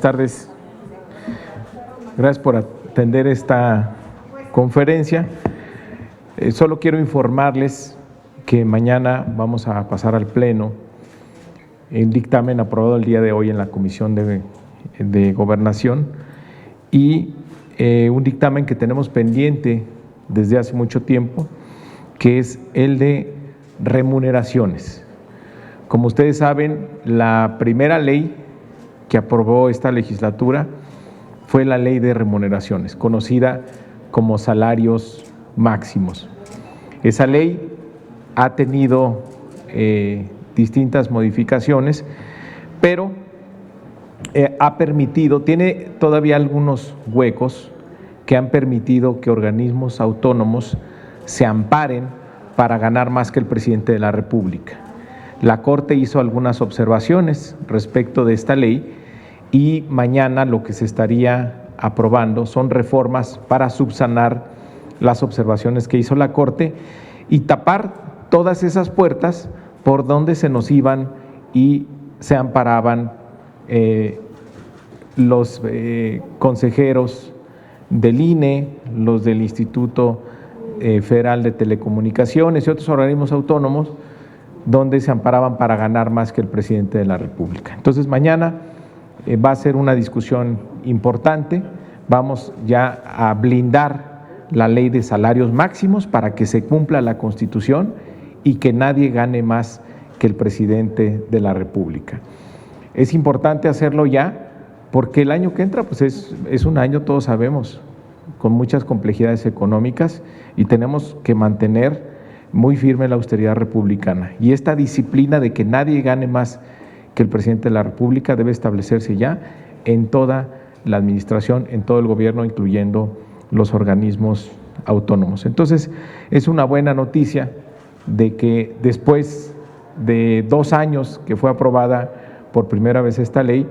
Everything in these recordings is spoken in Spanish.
Buenas tardes. Gracias por atender esta conferencia. Solo quiero informarles que mañana vamos a pasar al Pleno el dictamen aprobado el día de hoy en la Comisión de Gobernación y un dictamen que tenemos pendiente desde hace mucho tiempo, que es el de remuneraciones. Como ustedes saben, la primera ley que aprobó esta legislatura fue la Ley de Remuneraciones, conocida como salarios máximos. Esa ley ha tenido distintas modificaciones, pero ha permitido, tiene todavía algunos huecos que han permitido que organismos autónomos se amparen para ganar más que el presidente de la República. La Corte hizo algunas observaciones respecto de esta ley y mañana lo que se estaría aprobando son reformas para subsanar las observaciones que hizo la Corte y tapar todas esas puertas por donde se nos iban y se amparaban los consejeros del INE, los del Instituto Federal de Telecomunicaciones y otros organismos autónomos donde se amparaban para ganar más que el presidente de la República. Entonces mañana va a ser una discusión importante, vamos ya a blindar la ley de salarios máximos para que se cumpla la Constitución y que nadie gane más que el presidente de la República. Es importante hacerlo ya porque el año que entra pues es un año, todos sabemos, con muchas complejidades económicas y tenemos que mantener muy firme la austeridad republicana y esta disciplina de que nadie gane más que el presidente de la República debe establecerse ya en toda la administración, en todo el gobierno, incluyendo los organismos autónomos. Entonces, es una buena noticia de que después de 2 años que fue aprobada por primera vez esta ley,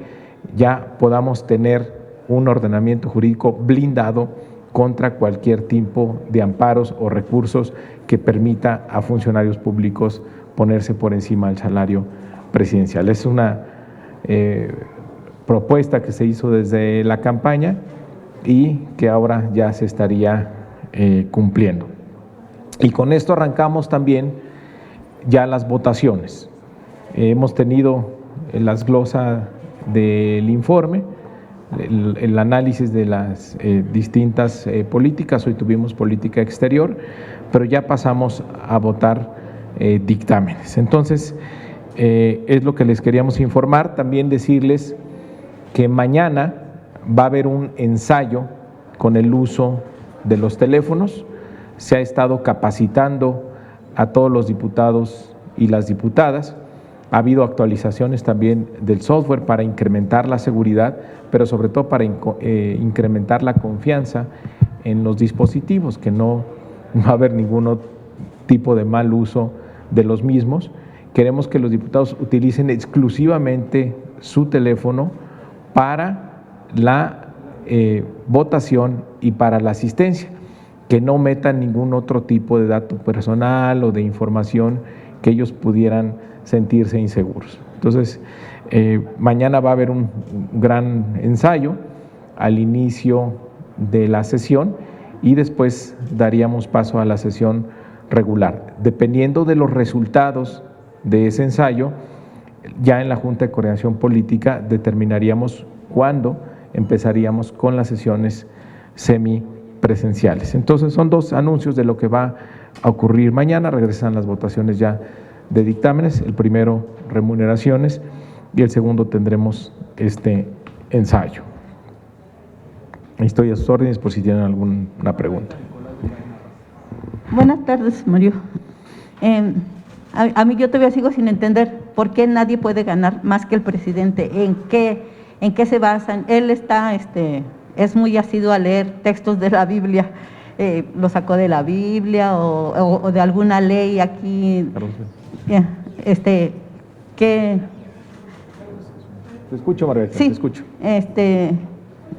ya podamos tener un ordenamiento jurídico blindado contra cualquier tipo de amparos o recursos que permita a funcionarios públicos ponerse por encima del salario presidencial. Es una propuesta que se hizo desde la campaña y que ahora ya se estaría cumpliendo. Y con esto arrancamos también ya las votaciones. Hemos tenido las glosas del informe, el análisis de las distintas políticas, hoy tuvimos política exterior, pero ya pasamos a votar dictámenes. Entonces, es lo que les queríamos informar, también decirles que mañana va a haber un ensayo con el uso de los teléfonos, se ha estado capacitando a todos los diputados y las diputadas, ha habido actualizaciones también del software para incrementar la seguridad, pero sobre todo para incrementar la confianza en los dispositivos, que no va a haber ningún tipo de mal uso de los mismos. Queremos que los diputados utilicen exclusivamente su teléfono para la votación y para la asistencia, que no metan ningún otro tipo de dato personal o de información que ellos pudieran sentirse inseguros. Entonces, mañana va a haber un gran ensayo al inicio de la sesión y después daríamos paso a la sesión regular. Dependiendo de los resultados de ese ensayo, ya en la Junta de Coordinación Política determinaríamos cuándo empezaríamos con las sesiones semipresenciales. Entonces, son 2 anuncios de lo que va a ocurrir mañana. Regresan las votaciones ya de dictámenes, el primero remuneraciones y el segundo tendremos este ensayo. Estoy a sus órdenes por si tienen alguna pregunta. Buenas tardes, Mario. A mí yo todavía sigo sin entender por qué nadie puede ganar más que el presidente, en qué se basan. Él está, es muy asiduo a leer textos de la Biblia, lo sacó de la Biblia o de alguna ley aquí. Te escucho, Margarita, sí, te escucho.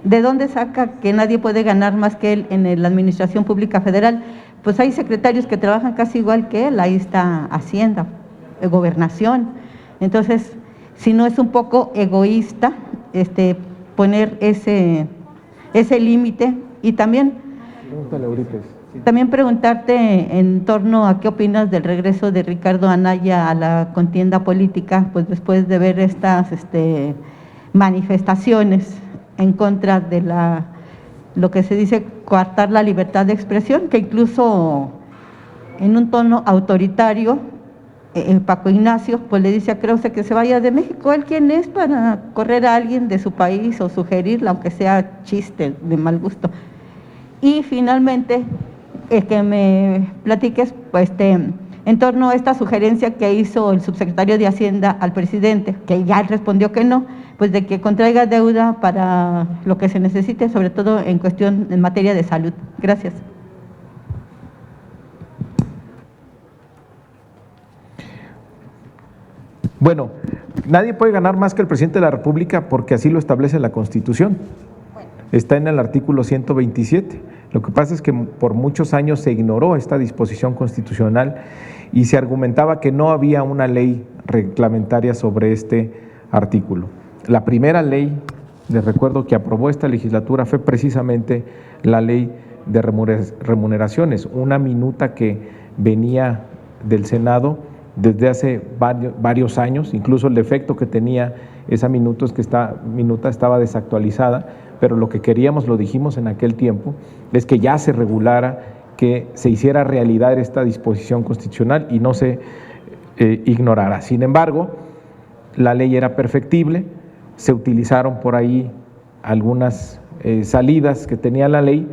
¿De dónde saca que nadie puede ganar más que él en la Administración Pública Federal? Pues hay secretarios que trabajan casi igual que él, ahí está Hacienda, Gobernación. Entonces, si no es un poco egoísta, poner ese límite. Y también preguntarte en torno a qué opinas del regreso de Ricardo Anaya a la contienda política, pues después de ver estas manifestaciones en contra de lo que se dice coartar la libertad de expresión, que incluso en un tono autoritario, Paco Ignacio pues le dice a Krause que se vaya de México. ¿Él quién es para correr a alguien de su país o sugerirla, aunque sea chiste de mal gusto? Y finalmente, que me platiques pues, en torno a esta sugerencia que hizo el subsecretario de Hacienda al presidente, que ya respondió que no, pues de que contraiga deuda para lo que se necesite, sobre todo en materia de salud. Gracias. Bueno, nadie puede ganar más que el presidente de la República porque así lo establece la Constitución. Está en el artículo 127. Lo que pasa es que por muchos años se ignoró esta disposición constitucional y se argumentaba que no había una ley reglamentaria sobre este artículo. La primera ley, les recuerdo, que aprobó esta legislatura fue precisamente la ley de remuneraciones, una minuta que venía del Senado desde hace varios años. Incluso el defecto que tenía esa minuta es que esta minuta estaba desactualizada, pero lo que queríamos, lo dijimos en aquel tiempo, es que ya se regulara, que se hiciera realidad esta disposición constitucional y no se ignorara. Sin embargo, la ley era perfectible, se utilizaron por ahí algunas salidas que tenía la ley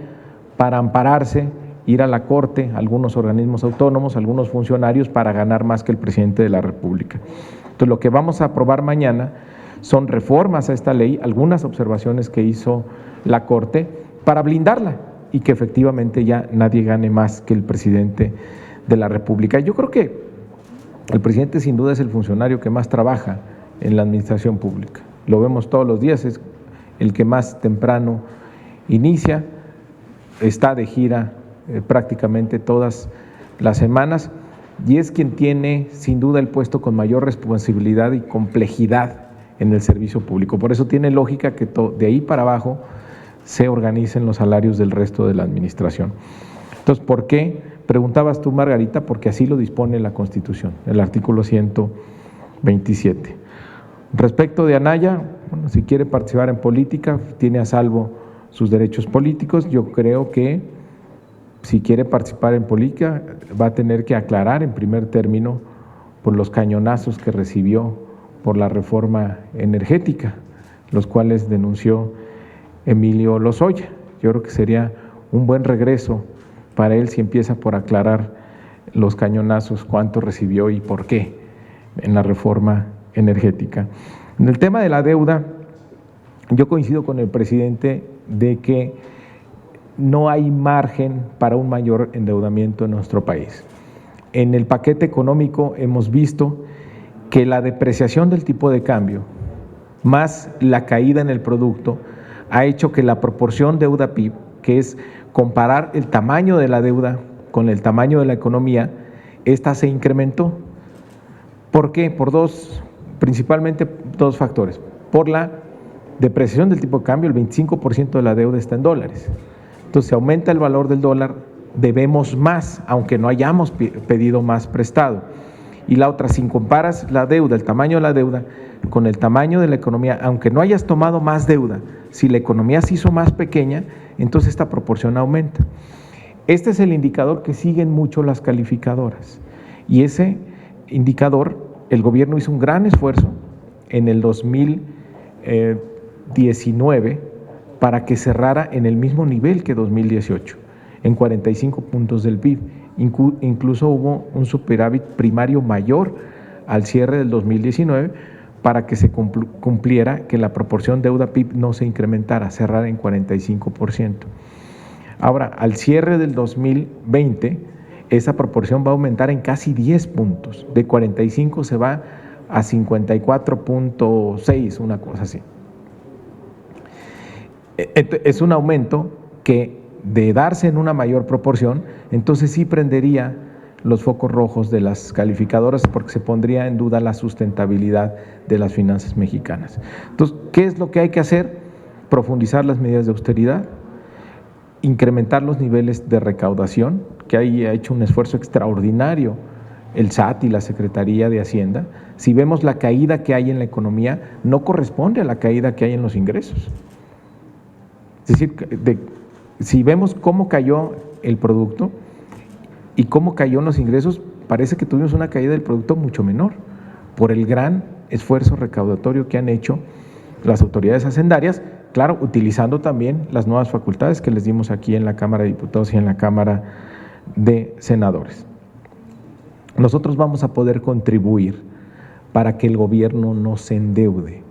para ampararse, ir a la Corte, algunos organismos autónomos, algunos funcionarios, para ganar más que el presidente de la República. Entonces, lo que vamos a aprobar mañana son reformas a esta ley, algunas observaciones que hizo la Corte para blindarla y que efectivamente ya nadie gane más que el presidente de la República. Yo creo que el presidente sin duda es el funcionario que más trabaja en la administración pública. Lo vemos todos los días, es el que más temprano inicia, está de gira prácticamente todas las semanas y es quien tiene sin duda el puesto con mayor responsabilidad y complejidad en el servicio público. Por eso tiene lógica que de ahí para abajo se organicen los salarios del resto de la administración. Entonces, ¿por qué? Preguntabas tú, Margarita, porque así lo dispone la Constitución, el artículo 127. Respecto de Anaya, bueno, si quiere participar en política, tiene a salvo sus derechos políticos. Yo creo que si quiere participar en política, va a tener que aclarar en primer término por los cañonazos que recibió por la reforma energética, los cuales denunció Emilio Lozoya. Yo creo que sería un buen regreso para él si empieza por aclarar los cañonazos, cuánto recibió y por qué en la reforma energética. En el tema de la deuda, yo coincido con el presidente de que no hay margen para un mayor endeudamiento en nuestro país. En el paquete económico hemos visto que la depreciación del tipo de cambio más la caída en el producto ha hecho que la proporción deuda-PIB, que es comparar el tamaño de la deuda con el tamaño de la economía, esta se incrementó. ¿Por qué? Principalmente dos factores. Por la depreciación del tipo de cambio, el 25% de la deuda está en dólares. Entonces, se aumenta el valor del dólar, debemos más, aunque no hayamos pedido más prestado. Y la otra, si comparas la deuda, el tamaño de la deuda, con el tamaño de la economía, aunque no hayas tomado más deuda, si la economía se hizo más pequeña, entonces esta proporción aumenta. Este es el indicador que siguen mucho las calificadoras. Y ese indicador, el gobierno hizo un gran esfuerzo en el 2019 para que cerrara en el mismo nivel que 2018, en 45 puntos del PIB. Incluso hubo un superávit primario mayor al cierre del 2019 para que se cumpliera que la proporción deuda-PIB no se incrementara, cerrara en 45%. Ahora, al cierre del 2020, esa proporción va a aumentar en casi 10 puntos. De 45 se va a 54.6, una cosa así. Es un aumento que, de darse en una mayor proporción, entonces sí prendería los focos rojos de las calificadoras porque se pondría en duda la sustentabilidad de las finanzas mexicanas. Entonces, ¿qué es lo que hay que hacer? profundizar las medidas de austeridad, incrementar los niveles de recaudación, que ahí ha hecho un esfuerzo extraordinario el SAT y la Secretaría de Hacienda. Si vemos la caída que hay en la economía, no corresponde a la caída que hay en los ingresos. Es decir, si vemos cómo cayó el producto y cómo cayó en los ingresos, parece que tuvimos una caída del producto mucho menor, por el gran esfuerzo recaudatorio que han hecho las autoridades hacendarias, claro, utilizando también las nuevas facultades que les dimos aquí en la Cámara de Diputados y en la Cámara de Senadores. Nosotros vamos a poder contribuir para que el gobierno no se endeude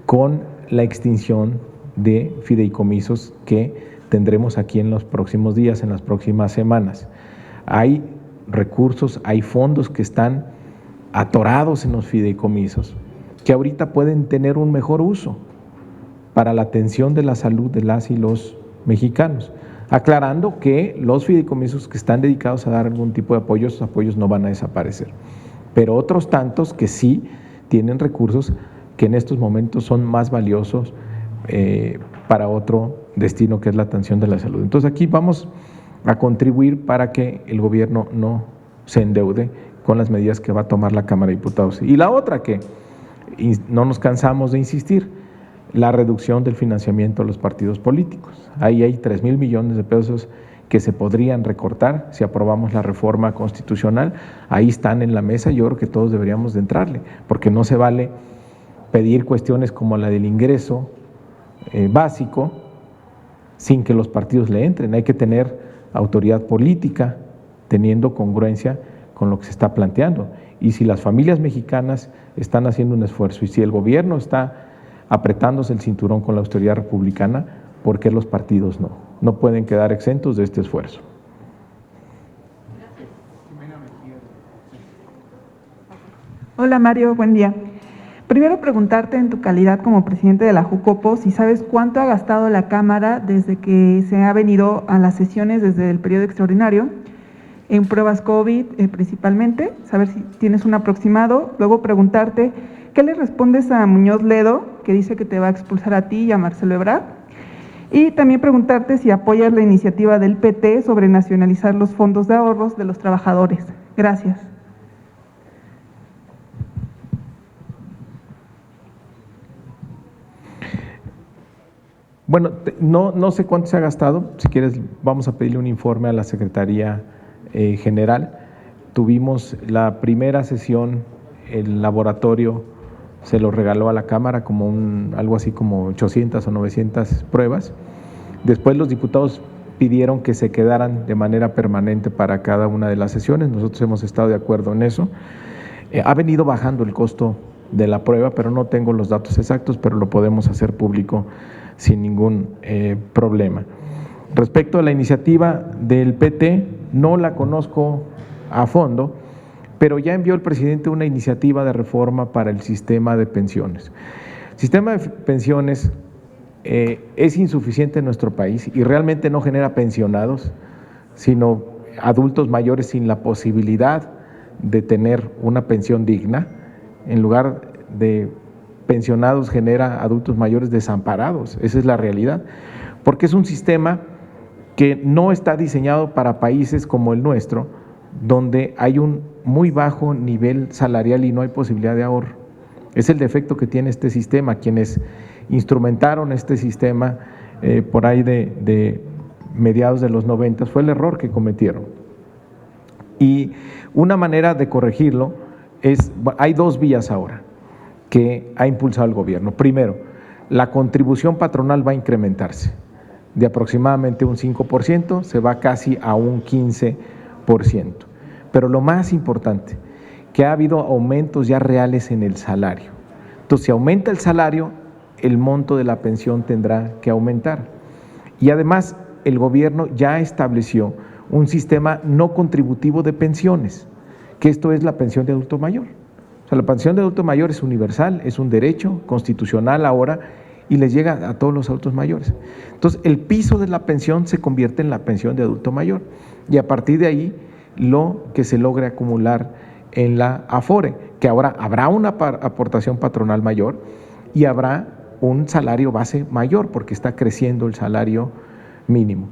con la extinción de fideicomisos que tendremos aquí en los próximos días, en las próximas semanas. Hay recursos, hay fondos que están atorados en los fideicomisos, que ahorita pueden tener un mejor uso para la atención de la salud de las y los mexicanos, aclarando que los fideicomisos que están dedicados a dar algún tipo de apoyo, esos apoyos no van a desaparecer, pero otros tantos que sí tienen recursos que en estos momentos son más valiosos para otro destino, que es la atención de la salud. Entonces aquí vamos a contribuir para que el gobierno no se endeude con las medidas que va a tomar la Cámara de Diputados. Y la otra, que no nos cansamos de insistir, la reducción del financiamiento a los partidos políticos. Ahí hay 3,000 millones de pesos que se podrían recortar si aprobamos la reforma constitucional. Ahí están en la mesa, yo creo que todos deberíamos de entrarle, porque no se vale pedir cuestiones como la del ingreso básico sin que los partidos le entren. Hay que tener autoridad política teniendo congruencia con lo que se está planteando. Y si las familias mexicanas están haciendo un esfuerzo y si el gobierno está apretándose el cinturón con la austeridad republicana, ¿por qué los partidos no? No pueden quedar exentos de este esfuerzo. Hola Mario, buen día. Primero preguntarte en tu calidad como presidente de la Jucopo si sabes cuánto ha gastado la Cámara desde que se ha venido a las sesiones desde el periodo extraordinario en pruebas COVID principalmente, saber si tienes un aproximado. Luego preguntarte ¿qué le respondes a Muñoz Ledo, que dice que te va a expulsar a ti y a Marcelo Ebrard? Y también preguntarte si apoyas la iniciativa del PT sobre nacionalizar los fondos de ahorros de los trabajadores. Gracias. Bueno, no sé cuánto se ha gastado. Si quieres, vamos a pedirle un informe a la Secretaría General. Tuvimos la primera sesión, el laboratorio se lo regaló a la Cámara como algo así como 800 o 900 pruebas. Después los diputados pidieron que se quedaran de manera permanente para cada una de las sesiones. Nosotros hemos estado de acuerdo en eso. Ha venido bajando el costo de la prueba, pero no tengo los datos exactos, pero lo podemos hacer público sin ningún problema. Respecto a la iniciativa del PT, no la conozco a fondo, pero ya envió el presidente una iniciativa de reforma para el sistema de pensiones. El sistema de pensiones es insuficiente en nuestro país y realmente no genera pensionados, sino adultos mayores sin la posibilidad de tener una pensión digna. En lugar de pensionados genera adultos mayores desamparados, esa es la realidad, porque es un sistema que no está diseñado para países como el nuestro, donde hay un muy bajo nivel salarial y no hay posibilidad de ahorro. Es el defecto que tiene este sistema. Quienes instrumentaron este sistema por ahí de mediados de los 90 fue el error que cometieron. Y una manera de corregirlo hay dos vías ahora que ha impulsado el gobierno. Primero, la contribución patronal va a incrementarse de aproximadamente un 5%, se va casi a un 15%. Pero lo más importante, que ha habido aumentos ya reales en el salario. Entonces, si aumenta el salario, el monto de la pensión tendrá que aumentar. Y además, el gobierno ya estableció un sistema no contributivo de pensiones, que esto es la pensión de adulto mayor. O sea, la pensión de adulto mayor es universal, es un derecho constitucional ahora y les llega a todos los adultos mayores. Entonces, el piso de la pensión se convierte en la pensión de adulto mayor y a partir de ahí lo que se logre acumular en la Afore, que ahora habrá una aportación patronal mayor y habrá un salario base mayor porque está creciendo el salario mínimo.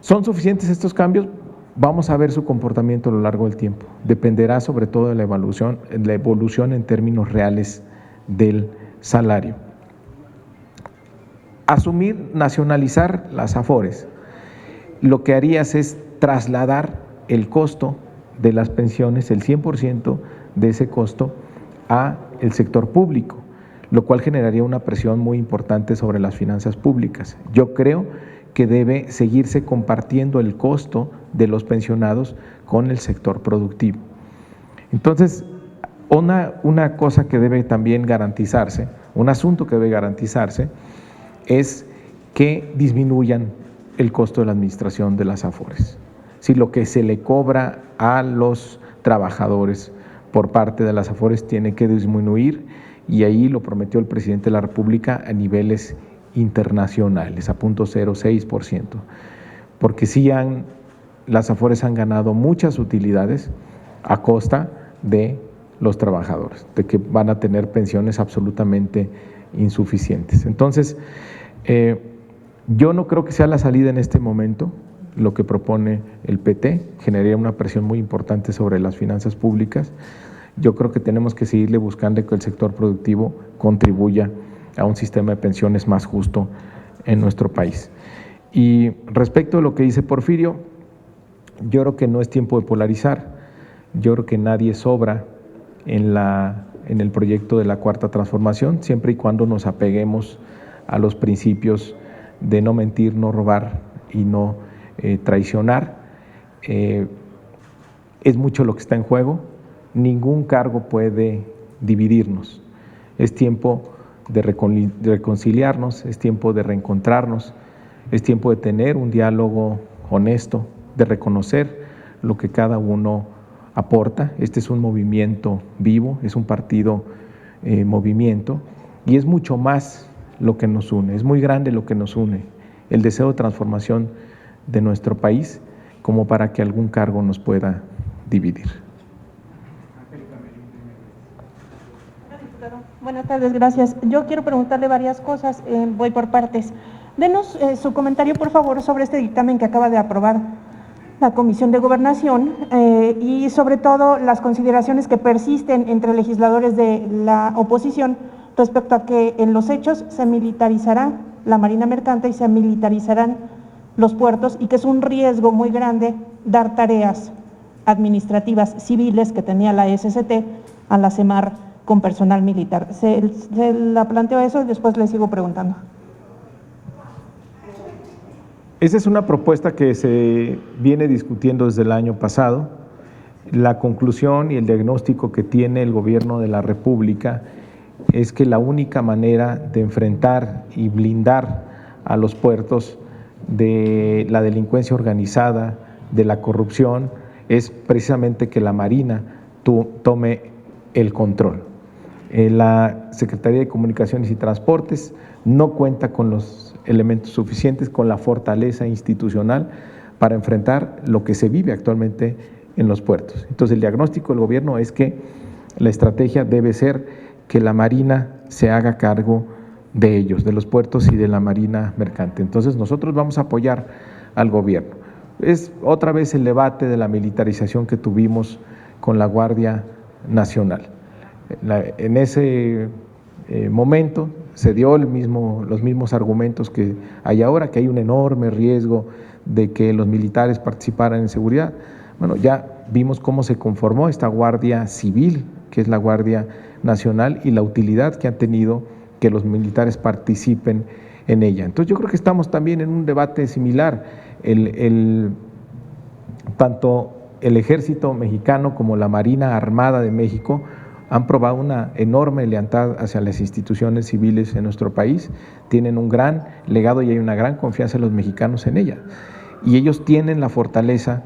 ¿Son suficientes estos cambios? Vamos a ver su comportamiento a lo largo del tiempo. Dependerá sobre todo de la evolución en términos reales del salario. Asumir, nacionalizar las AFORES, lo que harías es trasladar el costo de las pensiones, el 100% de ese costo, a el sector público, lo cual generaría una presión muy importante sobre las finanzas públicas. Yo creo que debe seguirse compartiendo el costo de los pensionados con el sector productivo. Entonces, una cosa que debe también garantizarse, un asunto que debe garantizarse, es que disminuyan el costo de la administración de las AFORES. Si lo que se le cobra a los trabajadores por parte de las AFORES tiene que disminuir, y ahí lo prometió el presidente de la República a niveles internacionales, a 0.06%, porque sí las AFORES han ganado muchas utilidades a costa de los trabajadores, de que van a tener pensiones absolutamente insuficientes. Entonces, yo no creo que sea la salida en este momento lo que propone el PT, generaría una presión muy importante sobre las finanzas públicas. Yo creo que tenemos que seguirle buscando que el sector productivo contribuya a un sistema de pensiones más justo en nuestro país. Y respecto a lo que dice Porfirio, yo creo que no es tiempo de polarizar, yo creo que nadie sobra en el proyecto de la Cuarta Transformación, siempre y cuando nos apeguemos a los principios de no mentir, no robar y no traicionar. Es mucho lo que está en juego, ningún cargo puede dividirnos, es tiempo de reconciliarnos, es tiempo de reencontrarnos, es tiempo de tener un diálogo honesto, de reconocer lo que cada uno aporta. Este es un movimiento vivo, es un partido movimiento, y es mucho más lo que nos une, es muy grande lo que nos une, el deseo de transformación de nuestro país, como para que algún cargo nos pueda dividir. Buenas tardes, gracias. Yo quiero preguntarle varias cosas, voy por partes. Denos su comentario, por favor, sobre este dictamen que acaba de aprobar la Comisión de Gobernación y sobre todo las consideraciones que persisten entre legisladores de la oposición respecto a que en los hechos se militarizará la Marina Mercante y se militarizarán los puertos, y que es un riesgo muy grande dar tareas administrativas civiles que tenía la SCT a la CEMAR con personal militar. Se la planteo eso y después le sigo preguntando. Esa es una propuesta que se viene discutiendo desde el año pasado. La conclusión y el diagnóstico que tiene el gobierno de la República es que la única manera de enfrentar y blindar a los puertos de la delincuencia organizada, de la corrupción, es precisamente que la Marina tome el control. La Secretaría de Comunicaciones y Transportes no cuenta con los elementos suficientes, con la fortaleza institucional para enfrentar lo que se vive actualmente en los puertos. Entonces, el diagnóstico del gobierno es que la estrategia debe ser que la Marina se haga cargo de ellos, de los puertos y de la Marina Mercante. Entonces, nosotros vamos a apoyar al gobierno. Es otra vez el debate de la militarización que tuvimos con la Guardia Nacional. En ese momento se dio los mismos argumentos que hay ahora, que hay un enorme riesgo de que los militares participaran en seguridad. Bueno, ya vimos cómo se conformó esta Guardia Civil, que es la Guardia Nacional, y la utilidad que han tenido que los militares participen en ella. Entonces yo creo que estamos también en un debate similar. Tanto el Ejército Mexicano como la Marina Armada de México han probado una enorme lealtad hacia las instituciones civiles en nuestro país, tienen un gran legado y hay una gran confianza en los mexicanos en ella. Y ellos tienen la fortaleza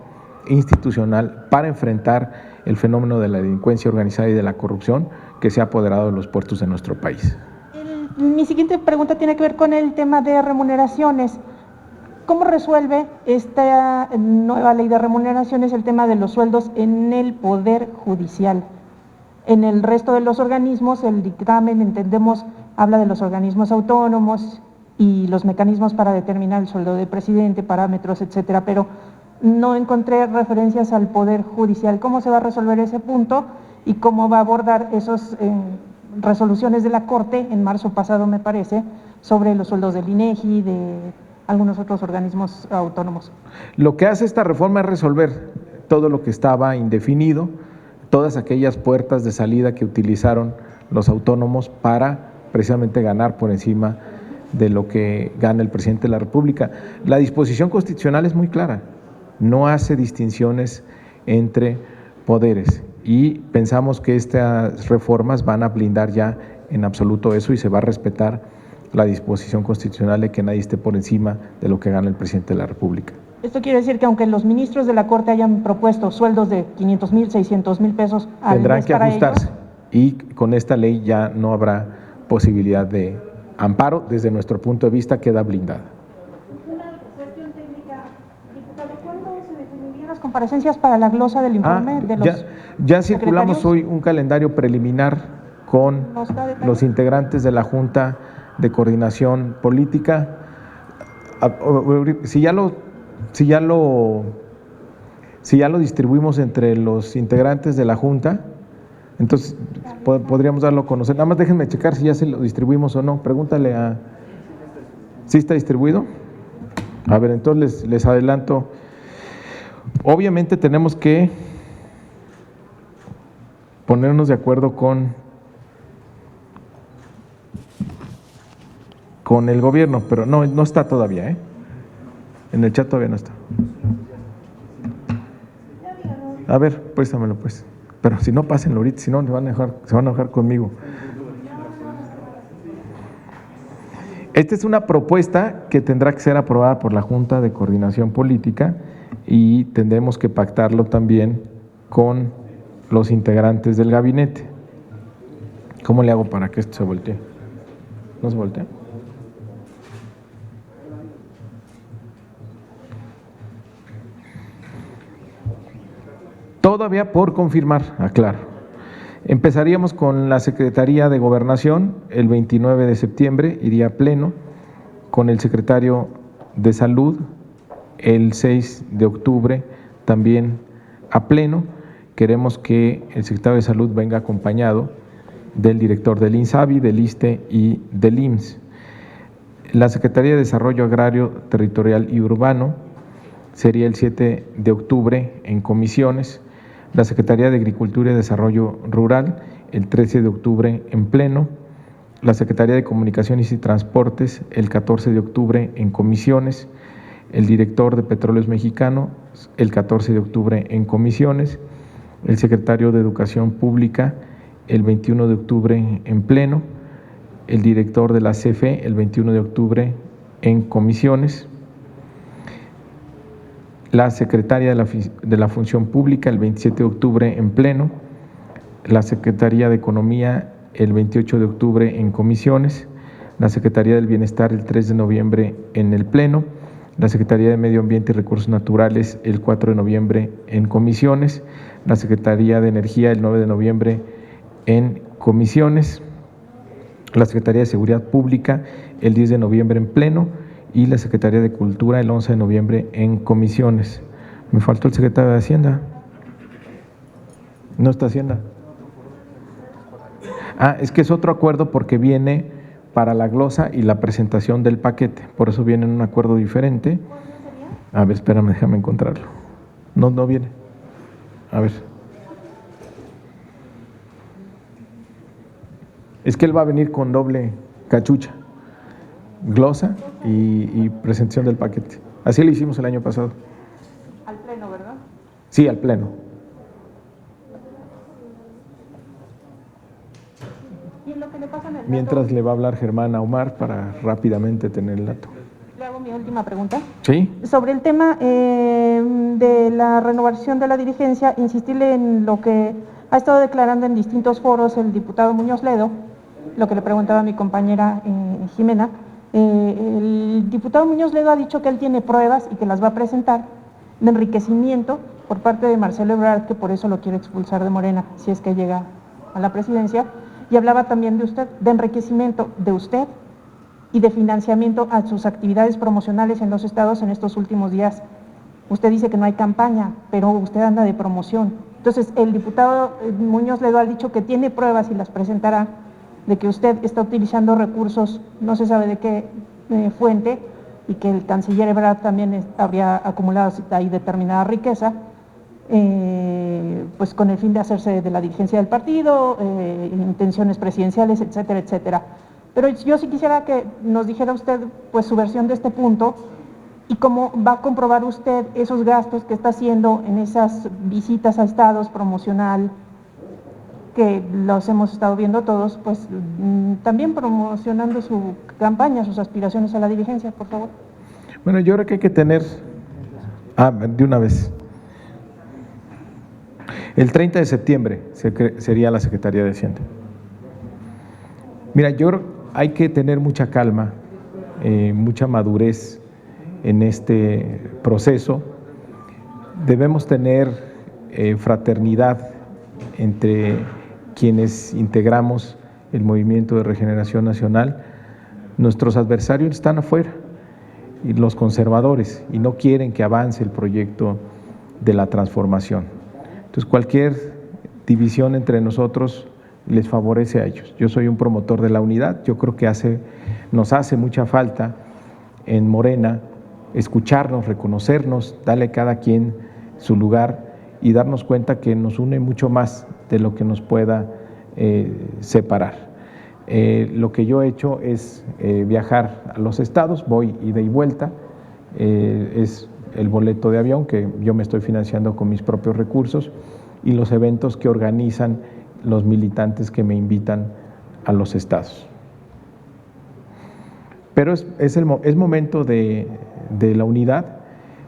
institucional para enfrentar el fenómeno de la delincuencia organizada y de la corrupción que se ha apoderado de los puertos de nuestro país. Mi siguiente pregunta tiene que ver con el tema de remuneraciones. ¿Cómo resuelve esta nueva ley de remuneraciones el tema de los sueldos en el Poder Judicial? En el resto de los organismos, el dictamen, entendemos, habla de los organismos autónomos y los mecanismos para determinar el sueldo del presidente, parámetros, etcétera, pero no encontré referencias al Poder Judicial. ¿Cómo se va a resolver ese punto y cómo va a abordar esas resoluciones de la Corte en marzo pasado, me parece, sobre los sueldos del INEGI, de algunos otros organismos autónomos? Lo que hace esta reforma es resolver todo lo que estaba indefinido, todas aquellas puertas de salida que utilizaron los autónomos para precisamente ganar por encima de lo que gana el presidente de la República. La disposición constitucional es muy clara, no hace distinciones entre poderes y pensamos que estas reformas van a blindar ya en absoluto eso y se va a respetar la disposición constitucional de que nadie esté por encima de lo que gana el presidente de la República. Esto quiere decir que aunque los ministros de la Corte hayan propuesto sueldos de 500,000, 600,000 pesos al tendrán mes que para ajustarse ellos, y con esta ley ya no habrá posibilidad de amparo, desde nuestro punto de vista queda blindada. Una cuestión técnica, diputado, ¿cuándo se definirían las comparecencias para la glosa del informe de los ya circulamos secretarios? hoy un calendario preliminar con los integrantes de la Junta de Coordinación Política. Si ya lo distribuimos entre los integrantes de la Junta, entonces podríamos darlo a conocer. Nada más déjenme checar si ya se lo distribuimos o no. Pregúntale a… ¿Sí está distribuido? A ver, entonces les adelanto. Obviamente tenemos que ponernos de acuerdo con el gobierno, pero no está todavía, ¿eh? En el chat todavía no está. A ver, préstamelo pues. Pero si no, pásenlo ahorita, si no se van a enojar conmigo. Esta es una propuesta que tendrá que ser aprobada por la Junta de Coordinación Política y tendremos que pactarlo también con los integrantes del gabinete. ¿Cómo le hago para que esto se voltee? ¿No se voltea? Todavía por confirmar, aclaro. Empezaríamos con la Secretaría de Gobernación el 29 de septiembre, iría a pleno, con el Secretario de Salud el 6 de octubre también a pleno. Queremos que el Secretario de Salud venga acompañado del director del INSABI, del ISSSTE y del IMSS. La Secretaría de Desarrollo Agrario, Territorial y Urbano sería el 7 de octubre en comisiones. La Secretaría de Agricultura y Desarrollo Rural el 13 de octubre en pleno. La Secretaría de Comunicaciones y Transportes el 14 de octubre en comisiones. El director de Petróleos Mexicanos el 14 de octubre en comisiones. El secretario de Educación Pública el 21 de octubre en pleno. El director de la CFE el 21 de octubre en comisiones. La Secretaría de la Función Pública el 27 de octubre en pleno, la Secretaría de Economía el 28 de octubre en comisiones, la Secretaría del Bienestar el 3 de noviembre en el pleno, la Secretaría de Medio Ambiente y Recursos Naturales el 4 de noviembre en comisiones, la Secretaría de Energía el 9 de noviembre en comisiones, la Secretaría de Seguridad Pública el 10 de noviembre en pleno, y la Secretaría de Cultura el 11 de noviembre en comisiones. Me faltó el secretario de Hacienda. ¿No está Hacienda? Es que es otro acuerdo porque viene para la glosa y la presentación del paquete, por eso viene en un acuerdo diferente. A ver, espérame, déjame encontrarlo. No viene. A ver. Es que él va a venir con doble cachucha. Glosa y presentación del paquete. Así lo hicimos el año pasado. Al pleno, ¿verdad? Sí, al pleno. Y en lo que le pasan el dato, Mientras le va a hablar Germán a Omar para rápidamente tener el dato. le hago mi última pregunta. ¿Sí? Sobre el tema de la renovación de la dirigencia, insistirle en lo que ha estado declarando en distintos foros el diputado Muñoz Ledo, lo que le preguntaba a mi compañera Jimena. El diputado Muñoz Ledo ha dicho que él tiene pruebas y que las va a presentar de enriquecimiento por parte de Marcelo Ebrard, que por eso lo quiere expulsar de Morena, si es que llega a la presidencia, Y hablaba también de usted, de enriquecimiento de usted y de financiamiento a sus actividades promocionales en los estados en estos últimos días. Usted dice que no hay campaña, pero usted anda de promoción. Entonces, el diputado Muñoz Ledo ha dicho que tiene pruebas y las presentará de que usted está utilizando recursos, no se sabe de qué fuente, y que el canciller Ebrard también habría acumulado ahí determinada riqueza, pues con el fin de hacerse de la dirigencia del partido, intenciones presidenciales, etcétera, etcétera. Pero yo sí quisiera que nos dijera usted pues su versión de este punto y cómo va a comprobar usted esos gastos que está haciendo en esas visitas a estados promocional, que los hemos estado viendo todos, pues también promocionando su campaña, sus aspiraciones a la dirigencia, por favor. Bueno, yo creo que hay que tener, de una vez, el 30 de septiembre sería la Secretaría de Hacienda. Mira, yo creo que hay que tener mucha calma, mucha madurez en este proceso. Debemos tener fraternidad entre quienes integramos el Movimiento de Regeneración Nacional. Nuestros adversarios están afuera, y los conservadores, y no quieren que avance el proyecto de la transformación. Entonces, cualquier división entre nosotros les favorece a ellos. Yo soy un promotor de la unidad. Yo creo que nos hace mucha falta en Morena escucharnos, reconocernos, darle a cada quien su lugar y darnos cuenta que nos une mucho más de lo que nos pueda separar. Lo que yo he hecho es viajar a los estados, voy ida y vuelta, es el boleto de avión que yo me estoy financiando con mis propios recursos y los eventos que organizan los militantes que me invitan a los estados. Pero es momento de la unidad.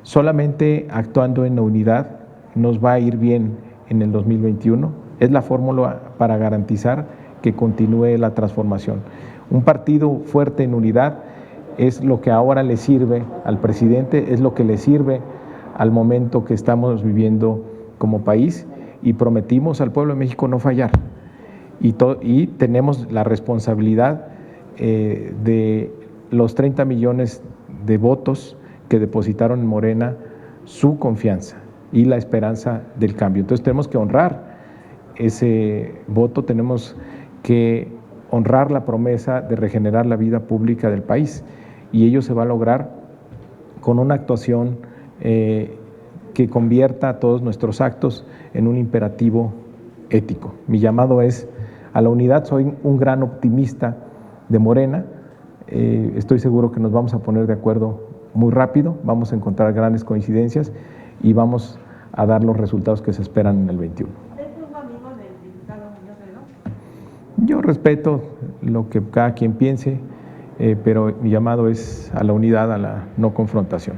Solamente actuando en la unidad nos va a ir bien en el 2021. Es la fórmula para garantizar que continúe la transformación. Un partido fuerte en unidad es lo que ahora le sirve al presidente, es lo que le sirve al momento que estamos viviendo como país, y prometimos al pueblo de México no fallar. Y tenemos la responsabilidad de los 30 millones de votos que depositaron en Morena su confianza y la esperanza del cambio. Entonces tenemos que honrar ese voto, tenemos que honrar la promesa de regenerar la vida pública del país, y ello se va a lograr con una actuación que convierta todos nuestros actos en un imperativo ético. Mi llamado es a la unidad. Soy un gran optimista de Morena, estoy seguro que nos vamos a poner de acuerdo muy rápido, vamos a encontrar grandes coincidencias y vamos a dar los resultados que se esperan en el 21. ¿Es un amigo del diputado Muñoz Ledo? Yo respeto lo que cada quien piense, pero mi llamado es a la unidad, a la no confrontación.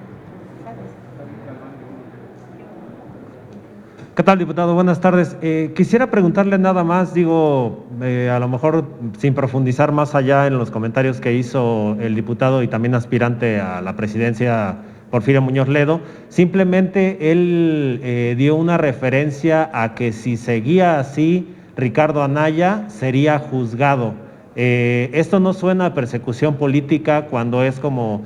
¿Qué tal, diputado? Buenas tardes. Quisiera preguntarle nada más, a lo mejor sin profundizar más allá en los comentarios que hizo el diputado y también aspirante a la presidencia Porfirio Muñoz Ledo. Simplemente él dio una referencia a que si seguía así, Ricardo Anaya sería juzgado. Esto no suena a persecución política cuando es como,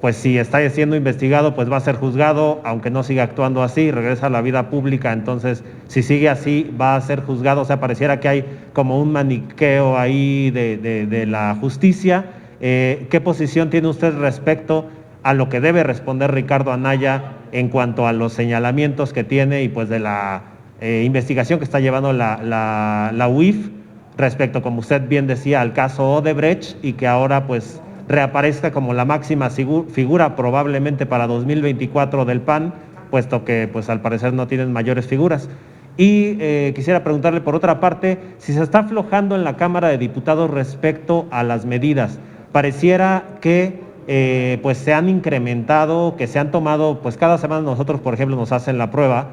pues si está siendo investigado, pues va a ser juzgado, aunque no siga actuando así, regresa a la vida pública, entonces si sigue así va a ser juzgado. O sea, pareciera que hay como un maniqueo ahí de la justicia. ¿Qué posición tiene usted respecto a lo que debe responder Ricardo Anaya en cuanto a los señalamientos que tiene y pues de la investigación que está llevando la UIF respecto, como usted bien decía, al caso Odebrecht, y que ahora pues reaparezca como la máxima figura probablemente para 2024 del PAN, puesto que pues al parecer no tienen mayores figuras? Y quisiera preguntarle por otra parte, si se está aflojando en la Cámara de Diputados respecto a las medidas. Pareciera que pues se han incrementado, que se han tomado, pues cada semana nosotros, por ejemplo, nos hacen la prueba,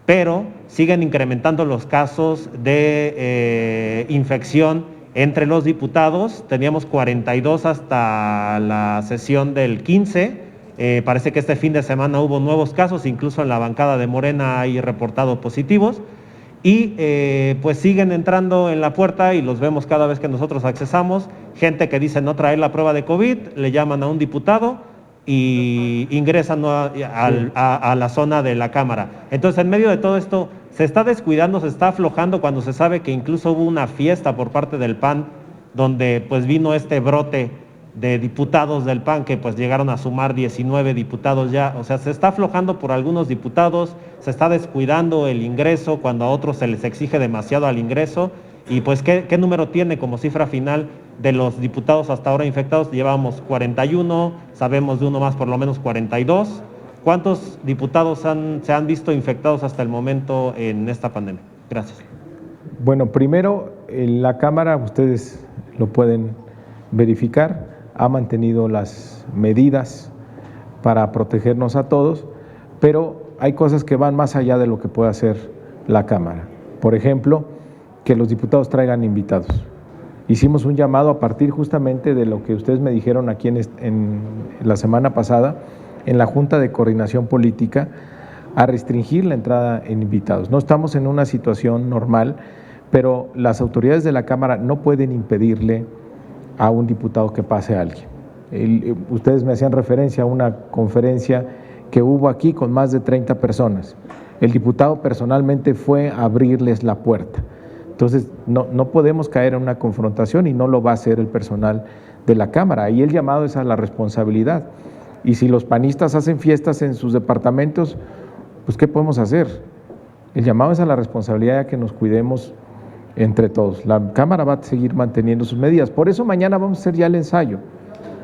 pero siguen incrementando los casos de infección entre los diputados. Teníamos 42 hasta la sesión del 15, parece que este fin de semana hubo nuevos casos, incluso en la bancada de Morena hay reportados positivos, y pues siguen entrando en la puerta y los vemos cada vez que nosotros accesamos, gente que dice no traer la prueba de COVID, le llaman a un diputado y ingresan a la zona de la Cámara. Entonces, en medio de todo esto, se está descuidando, se está aflojando cuando se sabe que incluso hubo una fiesta por parte del PAN, donde pues vino este brote de diputados del PAN que pues llegaron a sumar 19 diputados ya. O sea, se está aflojando por algunos diputados, se está descuidando el ingreso cuando a otros se les exige demasiado al ingreso. Y pues, ¿qué número tiene como cifra final de los diputados hasta ahora infectados? Llevamos 41, sabemos de uno más, por lo menos 42. ¿Cuántos diputados se han visto infectados hasta el momento en esta pandemia? Gracias. Bueno, primero, la Cámara, ustedes lo pueden verificar, ha mantenido las medidas para protegernos a todos, pero hay cosas que van más allá de lo que puede hacer la Cámara. Por ejemplo, que los diputados traigan invitados. Hicimos un llamado a partir justamente de lo que ustedes me dijeron aquí en la semana pasada, en la Junta de Coordinación Política, a restringir la entrada en invitados. No estamos en una situación normal, pero las autoridades de la Cámara no pueden impedirle a un diputado que pase a alguien. Ustedes me hacían referencia a una conferencia que hubo aquí con más de 30 personas. El diputado personalmente fue a abrirles la puerta. Entonces, no podemos caer en una confrontación y no lo va a hacer el personal de la Cámara. Y el llamado es a la responsabilidad. Y si los panistas hacen fiestas en sus departamentos, pues ¿qué podemos hacer? El llamado es a la responsabilidad de que nos cuidemos entre todos. La Cámara va a seguir manteniendo sus medidas. Por eso mañana vamos a hacer ya el ensayo,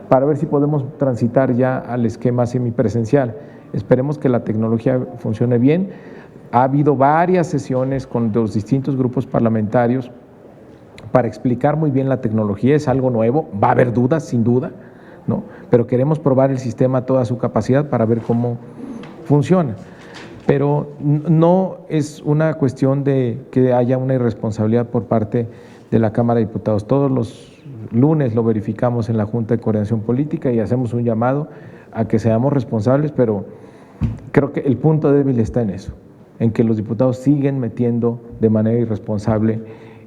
para ver si podemos transitar ya al esquema semipresencial. Esperemos que la tecnología funcione bien. Ha habido varias sesiones con los distintos grupos parlamentarios para explicar muy bien la tecnología. Es algo nuevo, va a haber dudas, sin duda, ¿no? Pero queremos probar el sistema a toda su capacidad para ver cómo funciona. Pero no es una cuestión de que haya una irresponsabilidad por parte de la Cámara de Diputados. Todos los lunes lo verificamos en la Junta de Coordinación Política y hacemos un llamado a que seamos responsables, pero creo que el punto débil está en eso, en que los diputados siguen metiendo de manera irresponsable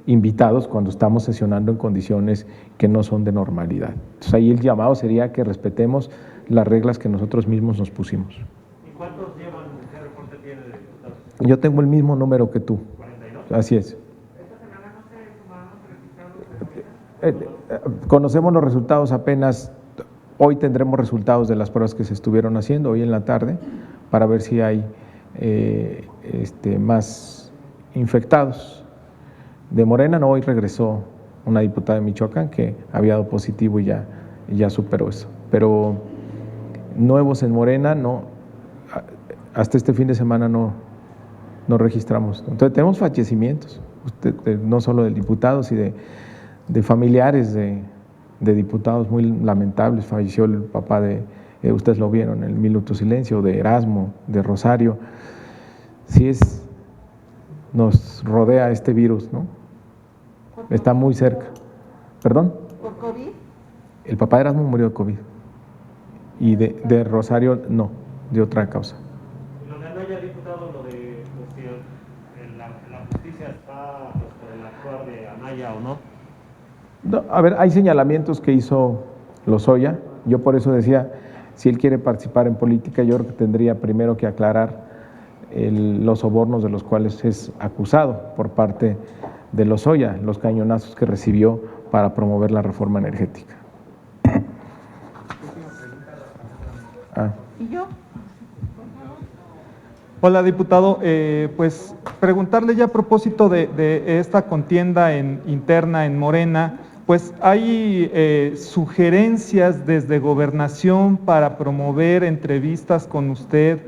invitados cuando estamos sesionando en condiciones que no son de normalidad. Entonces ahí el llamado sería que respetemos las reglas que nosotros mismos nos pusimos. ¿Y cuántos llevan, qué reporte tiene de diputados? Yo tengo el mismo número que tú. 42. Así es. ¿Esta semana no se sumaron registrados? Conocemos los resultados apenas, hoy tendremos resultados de las pruebas que se estuvieron haciendo hoy en la tarde para ver si hay más infectados. De Morena, no, hoy regresó una diputada de Michoacán que había dado positivo y ya superó eso. Pero nuevos en Morena, no, hasta este fin de semana no registramos. Entonces tenemos fallecimientos, no solo del diputado, sino de familiares de diputados muy lamentables. Falleció el papá de, ustedes lo vieron, el minuto silencio, de Erasmo, de Rosario. Sí nos rodea este virus, ¿no? Está muy cerca. ¿Perdón? ¿Por COVID? El papá de Erasmo murió de COVID. Y de Rosario, no, de otra causa. Lo de Anaya, diputado, lo de si la justicia está por el actuar de Anaya o no. No, a ver, hay señalamientos que hizo Lozoya. Yo por eso decía, si él quiere participar en política, yo creo que tendría primero que aclarar los sobornos de los cuales es acusado por parte de Lozoya, los cañonazos que recibió para promover la reforma energética. ¿Y yo? Hola, diputado. Pues preguntarle ya a propósito de esta contienda interna en Morena, pues hay sugerencias desde Gobernación para promover entrevistas con usted.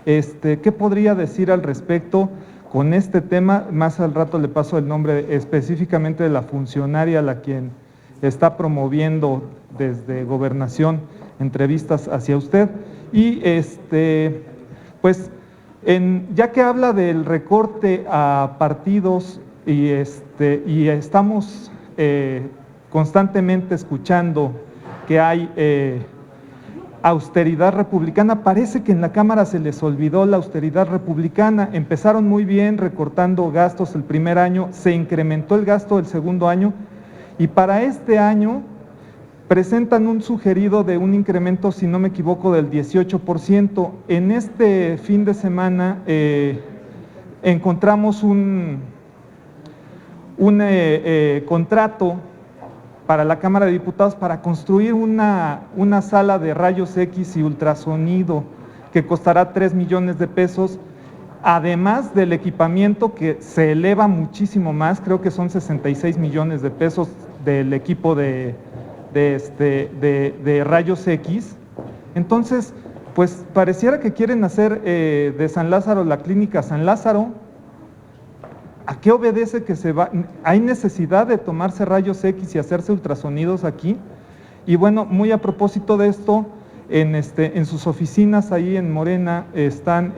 ¿Qué podría decir al respecto con este tema? Más al rato le paso el nombre específicamente de la funcionaria a la quien está promoviendo desde Gobernación entrevistas hacia usted. Y pues ya que habla del recorte a partidos y estamos constantemente escuchando que hay austeridad republicana. Parece que en la Cámara se les olvidó la austeridad republicana. Empezaron muy bien recortando gastos el primer año, se incrementó el gasto el segundo año y para este año presentan un sugerido de un incremento, si no me equivoco, del 18%. En este fin de semana encontramos un contrato para la Cámara de Diputados para construir una sala de rayos X y ultrasonido que costará 3 millones de pesos, además del equipamiento que se eleva muchísimo más, creo que son 66 millones de pesos del equipo de rayos X. Entonces, pues pareciera que quieren hacer de San Lázaro la clínica San Lázaro. ¿A qué obedece que se va? ¿Hay necesidad de tomarse rayos X y hacerse ultrasonidos aquí? Y bueno, muy a propósito de esto, en sus oficinas ahí en Morena están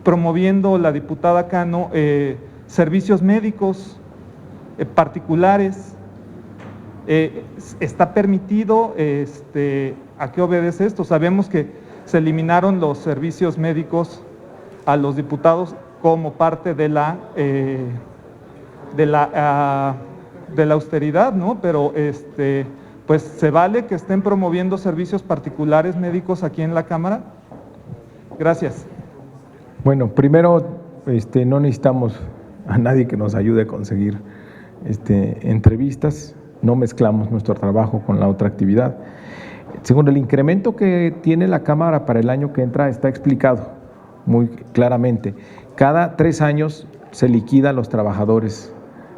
promoviendo la diputada Cano servicios médicos particulares. ¿Está permitido? ¿A qué obedece esto? Sabemos que se eliminaron los servicios médicos a los diputados como parte de la austeridad, ¿no? Pero pues se vale que estén promoviendo servicios particulares médicos aquí en la Cámara. Gracias. Bueno, primero, no necesitamos a nadie que nos ayude a conseguir entrevistas, no mezclamos nuestro trabajo con la otra actividad. Segundo, el incremento que tiene la Cámara para el año que entra está explicado muy claramente. Cada 3 años se liquida a los trabajadores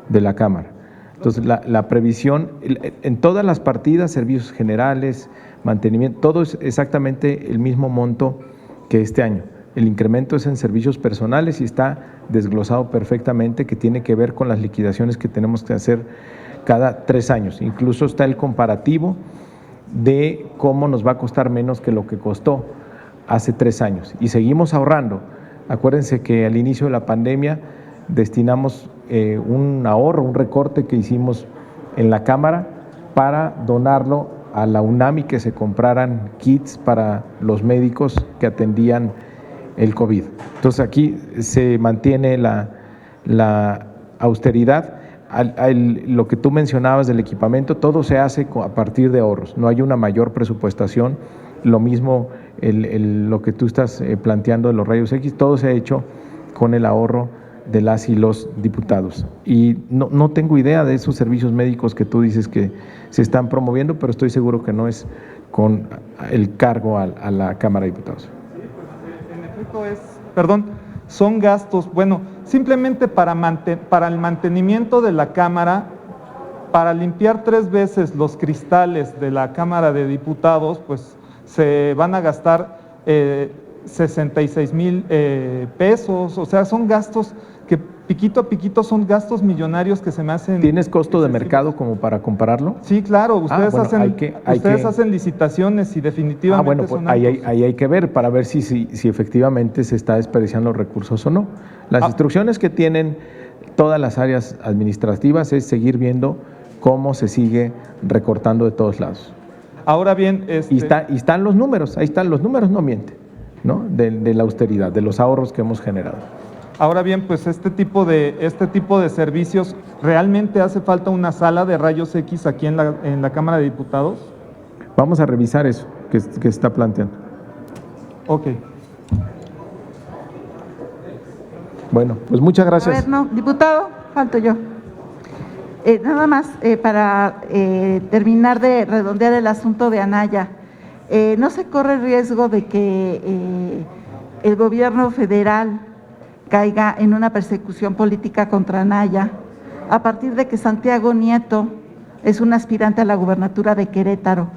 de la Cámara. Entonces, la previsión, en todas las partidas, servicios generales, mantenimiento, todo es exactamente el mismo monto que este año. El incremento es en servicios personales y está desglosado perfectamente, que tiene que ver con las liquidaciones que tenemos que hacer cada 3 años. Incluso está el comparativo de cómo nos va a costar menos que lo que costó hace 3 años. Y seguimos ahorrando. Acuérdense que al inicio de la pandemia destinamos un ahorro, un recorte que hicimos en la Cámara para donarlo a la UNAM y que se compraran kits para los médicos que atendían el COVID. Entonces aquí se mantiene la austeridad. Lo que tú mencionabas del equipamiento, todo se hace a partir de ahorros, no hay una mayor presupuestación. Lo mismo lo que tú estás planteando de los rayos X, todo se ha hecho con el ahorro de las y los diputados. Y no tengo idea de esos servicios médicos que tú dices que se están promoviendo, pero estoy seguro que no es con el cargo a la Cámara de Diputados. En efecto son gastos, bueno, simplemente para el mantenimiento de la Cámara, para limpiar 3 veces los cristales de la Cámara de Diputados, pues se van a gastar 66,000 pesos, o sea, son gastos que piquito a piquito son gastos millonarios que se me hacen. ¿Tienes costo de mercado como para compararlo? Sí, claro, ustedes hacen licitaciones y definitivamente bueno, pues son ahí hay que ver para ver si efectivamente se está desperdiciando los recursos o no. Las instrucciones que tienen todas las áreas administrativas es seguir viendo cómo se sigue recortando de todos lados. Ahora bien, y están los números, ahí están los números, no mienten, ¿no? De la austeridad, de los ahorros que hemos generado. Ahora bien, pues este tipo de servicios, ¿realmente hace falta una sala de rayos X aquí en la Cámara de Diputados? Vamos a revisar eso que se está planteando. Ok. Bueno, pues muchas gracias. A ver, no, diputado, falto yo. Nada más para terminar de redondear el asunto de Anaya. ¿No se corre el riesgo de que el gobierno federal caiga en una persecución política contra Anaya a partir de que Santiago Nieto es un aspirante a la gubernatura de Querétaro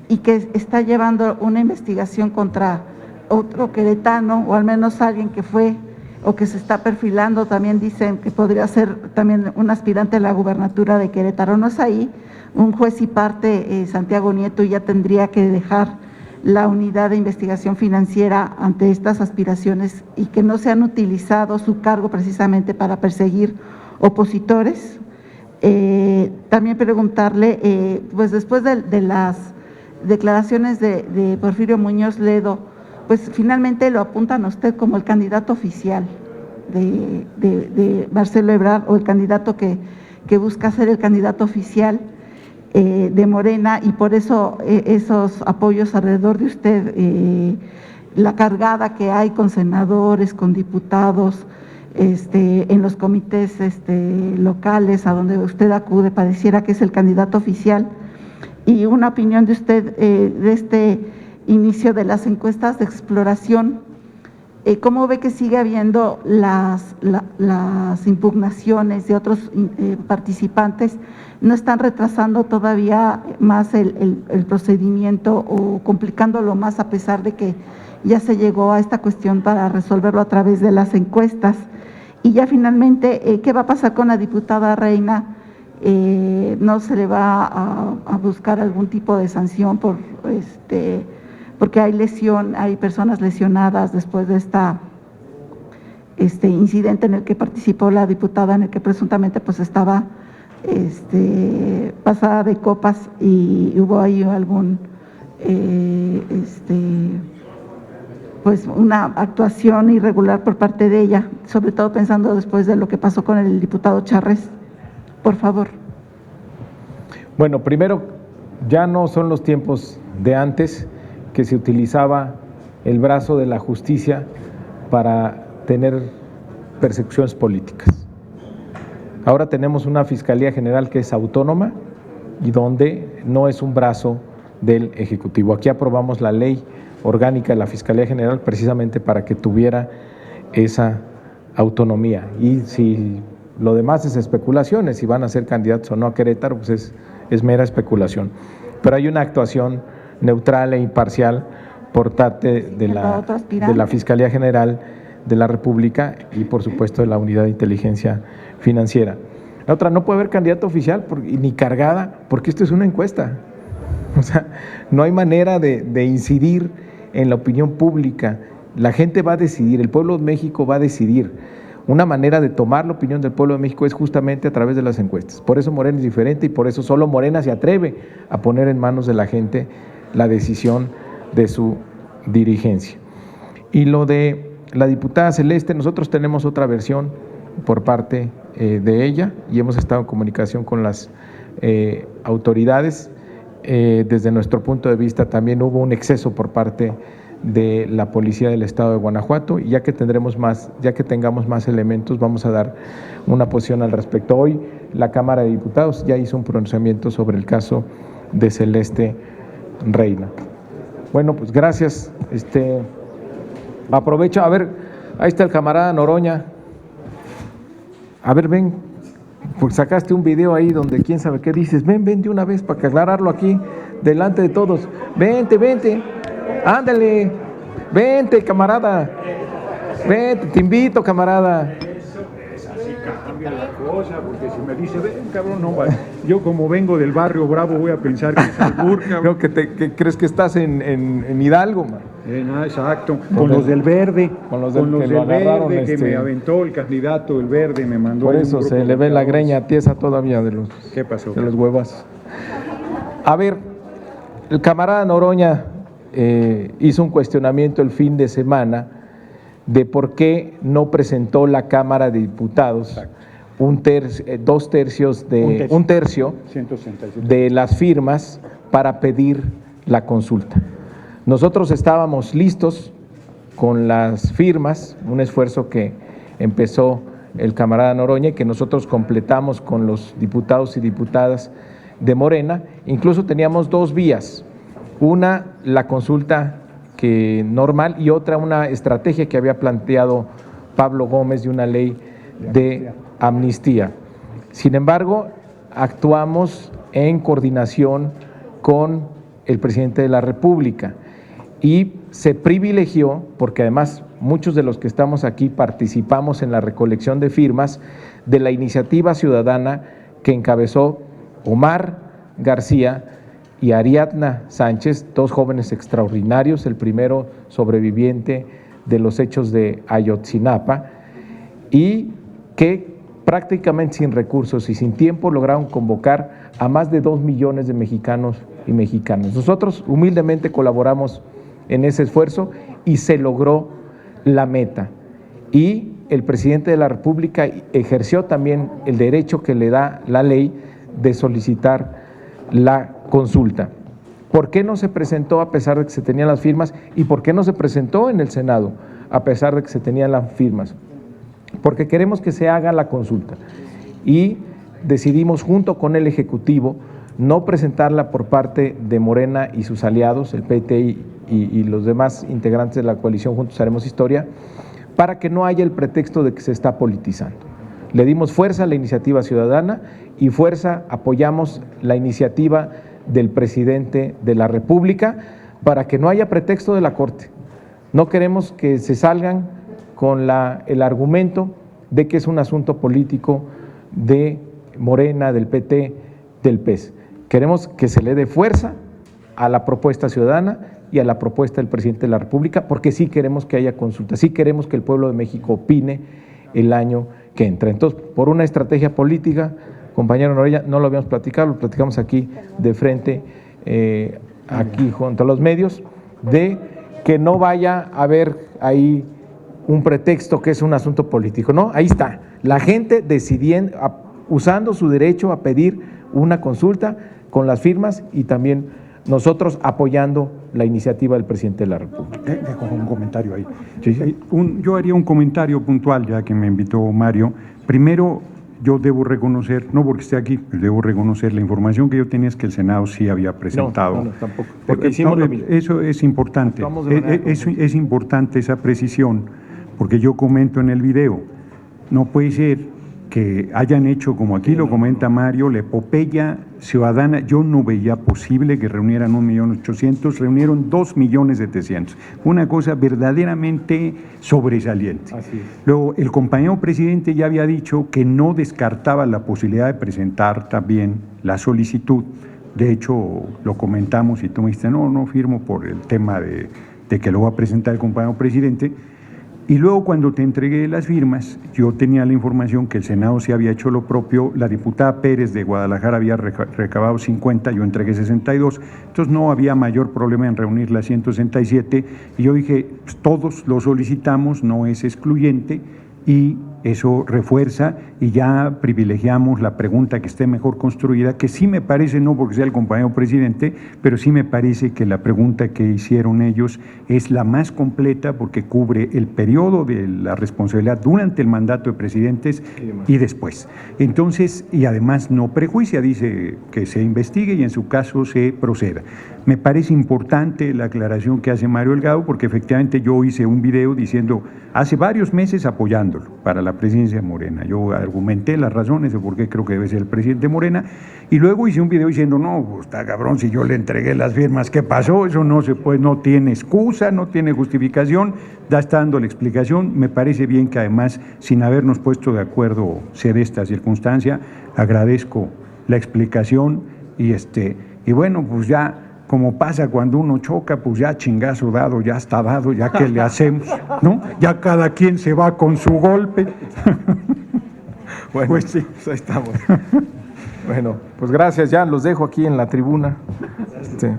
y que está llevando una investigación contra otro queretano, o al menos alguien que fue o que se está perfilando, también dicen que podría ser también un aspirante a la gubernatura de Querétaro? ¿No es ahí un juez y parte Santiago Nieto y ya tendría que dejar la unidad de investigación financiera ante estas aspiraciones y que no se han utilizado su cargo precisamente para perseguir opositores? También preguntarle, pues después de declaraciones de Porfirio Muñoz Ledo, pues finalmente lo apuntan a usted como el candidato oficial de Marcelo Ebrard, o el candidato que busca ser el candidato oficial de Morena, y por eso esos apoyos alrededor de usted, la cargada que hay con senadores, con diputados, en los comités locales a donde usted acude, pareciera que es el candidato oficial. Y una opinión de usted de este inicio de las encuestas de exploración, ¿cómo ve que sigue habiendo las impugnaciones de otros participantes? ¿No están retrasando todavía más el procedimiento o complicándolo más, a pesar de que ya se llegó a esta cuestión para resolverlo a través de las encuestas? Y ya finalmente, ¿qué va a pasar con la diputada Reina? ¿No se le va a buscar algún tipo de sanción porque hay personas lesionadas después de este incidente en el que participó la diputada, en el que presuntamente pues estaba pasada de copas, y hubo ahí algún pues una actuación irregular por parte de ella, sobre todo pensando después de lo que pasó con el diputado Charres? Por favor. Bueno, primero, ya no son los tiempos de antes, que se utilizaba el brazo de la justicia para tener persecuciones políticas. Ahora tenemos una Fiscalía General que es autónoma y donde no es un brazo del Ejecutivo. Aquí aprobamos la ley orgánica de la Fiscalía General precisamente para que tuviera esa autonomía. Y si lo demás es especulaciones, si van a ser candidatos o no a Querétaro, pues es mera especulación. Pero hay una actuación neutral e imparcial por parte de la Fiscalía General de la República y por supuesto de la Unidad de Inteligencia Financiera. La otra, no puede haber candidato oficial ni cargada, porque esto es una encuesta. O sea, no hay manera de incidir en la opinión pública. La gente va a decidir, el pueblo de México va a decidir. Una manera de tomar la opinión del pueblo de México es justamente a través de las encuestas. Por eso Morena es diferente y por eso solo Morena se atreve a poner en manos de la gente la decisión de su dirigencia. Y lo de la diputada Celeste, nosotros tenemos otra versión por parte de ella y hemos estado en comunicación con las autoridades. Desde nuestro punto de vista también hubo un exceso por parte de la Policía del Estado de Guanajuato, y ya que tengamos más elementos, vamos a dar una posición al respecto. Hoy la Cámara de Diputados ya hizo un pronunciamiento sobre el caso de Celeste Reina. Bueno, pues gracias. Aprovecho, a ver, ahí está el camarada Noroña. A ver, ven, pues sacaste un video ahí donde quién sabe qué dices. Ven de una vez para aclararlo aquí, delante de todos. Vente, ándale, vente, camarada. Vente, te invito, camarada. Así cambia la cosa, porque si me dice, ven, cabrón, no, yo como vengo del barrio Bravo voy a pensar que es albur, cabrón. No, que crees que estás en Hidalgo, man. Exacto, con los del Verde, con los del Verde, que me aventó el candidato del Verde, me mandó. Por eso se le ve la greña tiesa todavía de los, ¿qué pasó? De los huevos. A ver, el camarada Noroña hizo un cuestionamiento el fin de semana de por qué no presentó la Cámara de Diputados un tercio de las firmas para pedir la consulta. Nosotros estábamos listos con las firmas, un esfuerzo que empezó el camarada Noroña y que nosotros completamos con los diputados y diputadas de Morena. Incluso teníamos dos vías, una la consulta normal y otra una estrategia que había planteado Pablo Gómez de una ley de amnistía. Sin embargo, actuamos en coordinación con el presidente de la República y se privilegió, porque además muchos de los que estamos aquí participamos en la recolección de firmas de la iniciativa ciudadana que encabezó Omar García y Ariadna Sánchez, dos jóvenes extraordinarios, el primero sobreviviente de los hechos de Ayotzinapa, y que prácticamente sin recursos y sin tiempo lograron convocar a más de 2 millones de mexicanos y mexicanos. Nosotros humildemente colaboramos en ese esfuerzo y se logró la meta. Y el presidente de la República ejerció también el derecho que le da la ley de solicitar la consulta. ¿Por qué no se presentó a pesar de que se tenían las firmas? ¿Y por qué no se presentó en el Senado a pesar de que se tenían las firmas? Porque queremos que se haga la consulta y decidimos junto con el Ejecutivo no presentarla por parte de Morena y sus aliados, el PT y los demás integrantes de la coalición Juntos Haremos Historia, para que no haya el pretexto de que se está politizando. Le dimos fuerza a la iniciativa ciudadana y apoyamos la iniciativa del presidente de la República para que no haya pretexto de la Corte. No queremos que se salgan con el argumento de que es un asunto político de Morena, del PT, del PES. Queremos que se le dé fuerza a la propuesta ciudadana y a la propuesta del presidente de la República, porque sí queremos que haya consulta, sí queremos que el pueblo de México opine el año que entra. Entonces, por una estrategia política, compañero Noroña, no lo habíamos platicado, lo platicamos aquí de frente, aquí junto a los medios, de que no vaya a haber ahí un pretexto que es un asunto político, ¿no? Ahí está, la gente decidiendo, usando su derecho a pedir una consulta con las firmas y también nosotros apoyando la iniciativa del presidente de la República. Dejo un comentario ahí. Sí. Yo haría un comentario puntual, ya que me invitó Mario. Primero, yo debo reconocer, no porque esté aquí, pero debo reconocer la información que yo tenía es que el Senado sí había presentado. No, tampoco, porque hicimos lo mismo. Eso es importante, es importante esa precisión, porque yo comento en el video, no puede ser que hayan hecho, como aquí lo comenta Mario, la epopeya ciudadana. Yo no veía posible que reunieran 1.800.000, reunieron 2.700.000. Una cosa verdaderamente sobresaliente. Así es. Luego, el compañero presidente ya había dicho que no descartaba la posibilidad de presentar también la solicitud. De hecho, lo comentamos y tú me dijiste, no firmo por el tema de que lo va a presentar el compañero presidente. Y luego cuando te entregué las firmas, yo tenía la información que el Senado sí había hecho lo propio, la diputada Pérez de Guadalajara había recabado 50, yo entregué 62, entonces no había mayor problema en reunir las 167, y yo dije, pues, todos lo solicitamos, no es excluyente, y eso refuerza y ya privilegiamos la pregunta que esté mejor construida, que sí me parece, no porque sea el compañero presidente, pero sí me parece que la pregunta que hicieron ellos es la más completa porque cubre el periodo de la responsabilidad durante el mandato de presidentes y después. Entonces, y además no prejuicia, dice que se investigue y en su caso se proceda. Me parece importante la aclaración que hace Mario Delgado porque efectivamente yo hice un video diciendo hace varios meses apoyándolo para la presidencia de Morena. Yo argumenté las razones de por qué creo que debe ser el presidente Morena y luego hice un video diciendo, no, pues, está cabrón, si yo le entregué las firmas, ¿qué pasó? Eso no se puede, no tiene excusa, no tiene justificación, está dando la explicación. Me parece bien que además, sin habernos puesto de acuerdo, se dé esta circunstancia, agradezco la explicación y bueno, pues ya, como pasa cuando uno choca, pues ya chingazo dado, ya está dado, ya que le hacemos, ¿no? Ya cada quien se va con su golpe. Bueno, pues sí. Pues ahí estamos. Bueno, pues gracias, ya los dejo aquí en la tribuna. ¿Este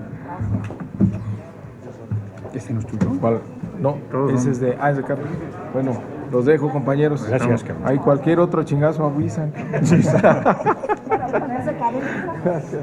no es tuyo? ¿Cuál? No, ese es de Carlos. Bueno, los dejo, compañeros. Gracias, Carlos. Hay cualquier otro chingazo, avisan. Sí. Gracias.